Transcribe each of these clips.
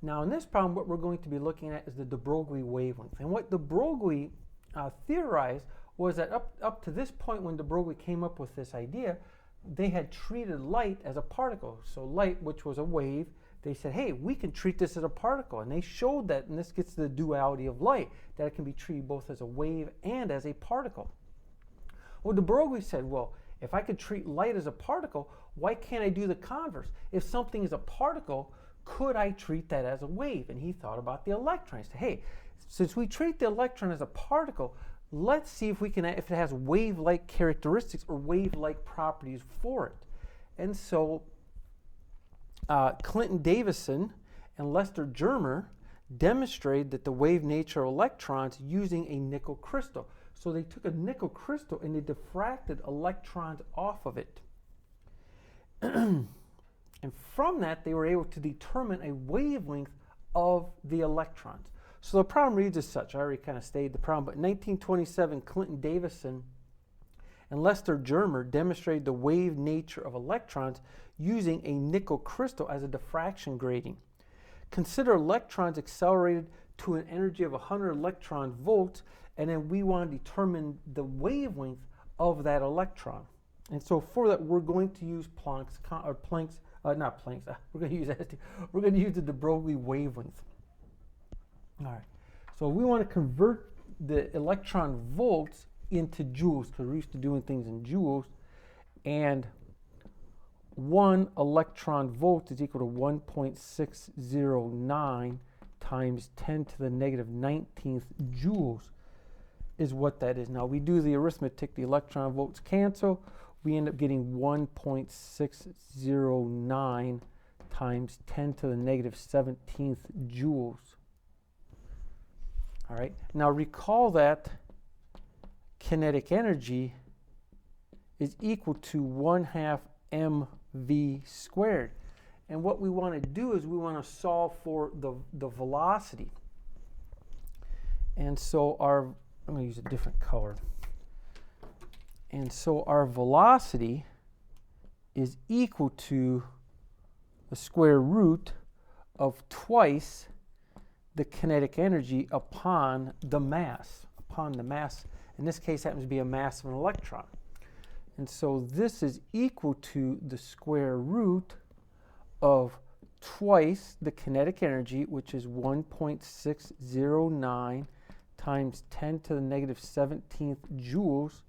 Now in this problem, what we're going to be looking at is the deBroglie wavelength. And what deBroglie theorized was that up to this point, when deBroglie came up with this idea, they had treated light as a particle. So light, which was a wave, they said, hey, we can treat this as a particle. And they showed that, and this gets to the duality of light, that it can be treated both as a wave and as a particle. Well, deBroglie said, well, if I could treat light as a particle, why can't I do the converse? If something is a particle, could I treat that as a wave? And he thought about the electron. He said, hey, since we treat the electron as a particle, let's see if it has wave-like characteristics or wave-like properties for it. And so Clinton Davison and Lester Germer demonstrated that the wave nature of electrons using a nickel crystal. So they took a nickel crystal and they diffracted electrons off of it. And from that, they were able to determine a wavelength of the electrons. So the problem reads as such. I already kind of stated the problem, but in 1927, Clinton Davison and Lester Germer demonstrated the wave nature of electrons using a nickel crystal as a diffraction grating. Consider electrons accelerated to an energy of 100 electron volts, and then we want to determine the wavelength of that electron. And so for that, we're going to use we're going to use the deBroglie wavelength. All right, so we want to convert the electron volts into joules, because we're used to doing things in joules, and 1 electron volt is equal to 1.609 times 10 to the negative 19th joules is what that is. Now we do the arithmetic, the electron volts cancel, we end up getting 1.609 times 10 to the negative 17th joules. All right, now recall that kinetic energy is equal to 1/2 mv squared. And what we want to do is we want to solve for the velocity. And so I'm going to use a different color. And so our velocity is equal to the square root of twice the kinetic energy upon the mass. In this case, happens to be a mass of an electron. And so this is equal to the square root of twice the kinetic energy, which is 1.609 times 10 to the negative 17th joules,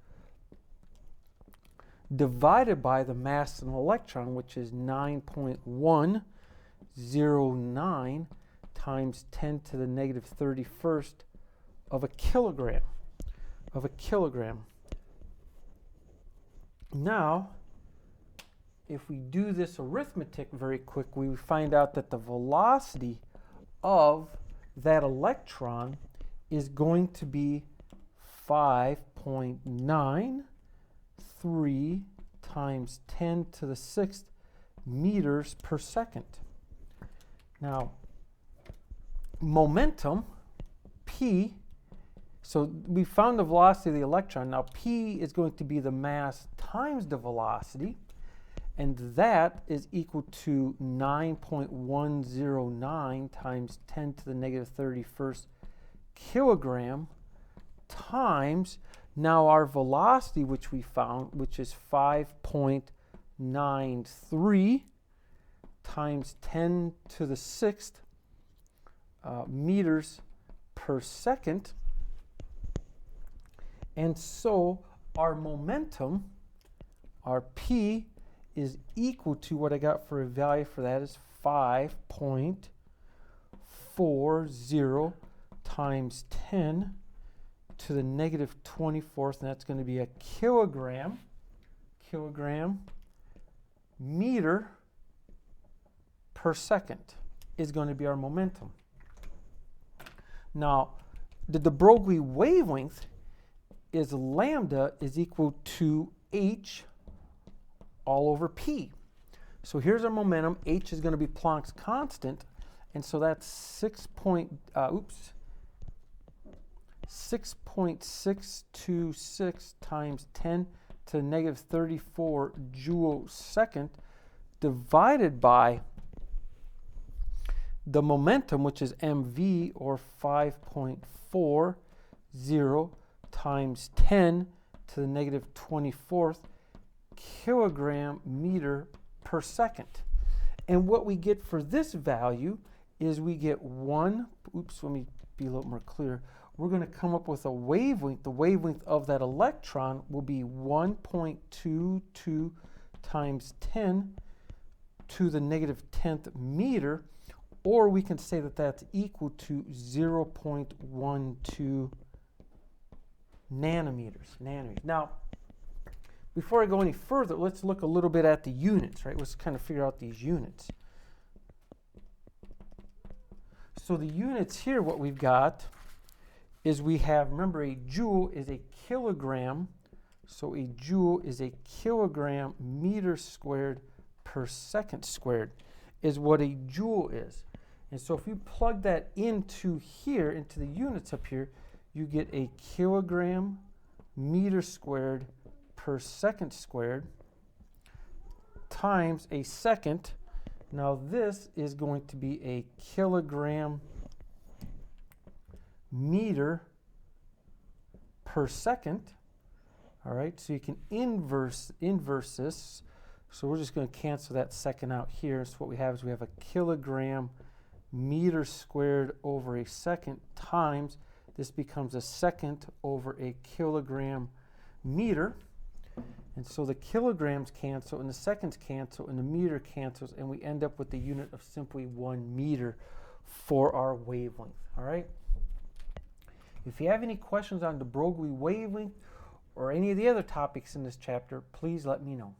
divided by the mass of an electron, which is 9.109 times 10 to the negative 31st of a kilogram. Now, if we do this arithmetic very quick, we find out that the velocity of that electron is going to be 5.93 times 10 to the 6th meters per second. Now, momentum, P, so we found the velocity of the electron. Now, P is going to be the mass times the velocity, and that is equal to 9.109 times 10 to the negative 31st kilogram times, now our velocity, which we found, which is 5.93 times 10 to the 6th meters per second. And so our momentum, our P, is equal to what I got for a value for that is 5.40 times 10 to the negative 24th, and that's going to be a kilogram meter per second is going to be our momentum. Now, the deBroglie wavelength is lambda is equal to h all over p. So here's our momentum. H is going to be Planck's constant, and so that's 6.626 times 10 to the negative 34 joule second divided by the momentum, which is mv, or 5.40 times 10 to the negative 24th kilogram meter per second. And what we get for this value is we get let me be a little more clear. We're going to come up with a wavelength. The wavelength of that electron will be 1.22 times 10 to the negative 10th meter, or we can say that that's equal to 0.12 nanometers. Now, before I go any further, let's look a little bit at the units, right? Let's kind of figure out these units. So the units here, what we've got is we have, remember, a joule is a kilogram. So a joule is a kilogram meter squared per second squared is what a joule is. And so if you plug that into here, into the units up here, you get a kilogram meter squared per second squared times a second. Now this is going to be a kilogram meter per second. All right, so you can inverse this. So we're just going to cancel that second out here. So what we have is we have a kilogram meter squared over a second times, this becomes a second over a kilogram meter. And so the kilograms cancel and the seconds cancel and the meter cancels, and we end up with the unit of simply 1 meter for our wavelength. All right. If you have any questions on the deBroglie wavelength or any of the other topics in this chapter, please let me know.